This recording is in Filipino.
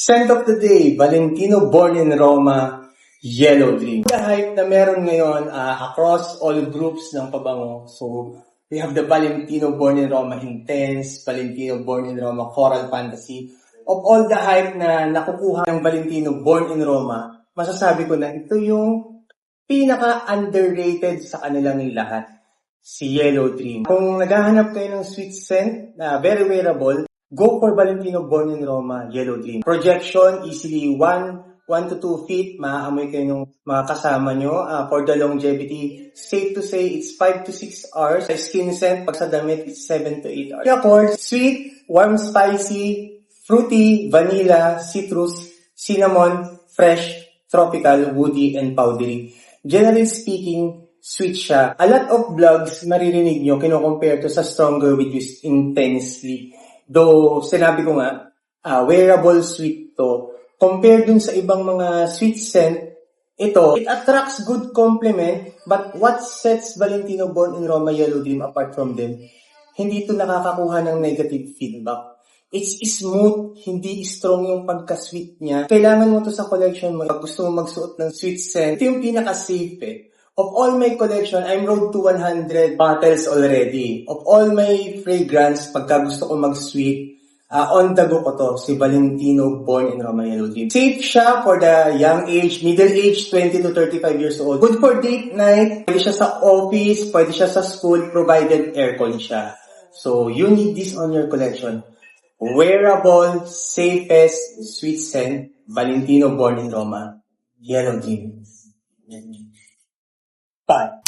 Scent of the day, Valentino Born in Roma, Yellow Dream. The hype na meron ngayon across all groups ng pabango. So, we have the Valentino Born in Roma Intense, Valentino Born in Roma Coral Fantasy. Of all the hype na nakukuha ng Valentino Born in Roma, masasabi ko na ito yung pinaka-underrated sa kanilang lahat. Si Yellow Dream. Kung naghahanap kayo ng sweet scent na very wearable, go for Valentino Born in Roma, Yellow Dream. Projection, easily 1 to 2 feet. Maaamoy kayo ng mga kasama nyo. For the longevity, safe to say, it's 5 to 6 hours. Sa skin scent, pag sa damit, it's 7 to 8 hours. Of course, sweet, warm, spicy, fruity, vanilla, citrus, cinnamon, fresh, tropical, woody, and powdery. Generally speaking, sweet siya. A lot of vlogs, maririnig nyo, kino-compare to sa Stronger with You Intensely. Though, sinabi ko nga, wearable sweet to. Compared dun sa ibang mga sweet scent, ito, it attracts good compliment, but what sets Valentino Born in Roma Yellow Dream apart from them, hindi ito nakakakuha ng negative feedback. It's smooth, hindi strong yung pagka-sweet niya. Kailangan mo to sa collection mo. Pag gusto mo magsuot ng sweet scent, ito yung pinaka-safe eh. Of all my collection, I'm road to 100 bottles already. Of all my fragrance, pagka gusto ko mag-sweet, on the go ko to, si Valentino Born in Roma Yellow Dream. Safe siya for the young age, middle age, 20 to 35 years old. Good for date night, pwede siya sa office, pwede siya sa school, provided aircon siya. So, you need this on your collection. Wearable, safest, sweet scent, Valentino Born in Roma, Yellow Dream. Bye.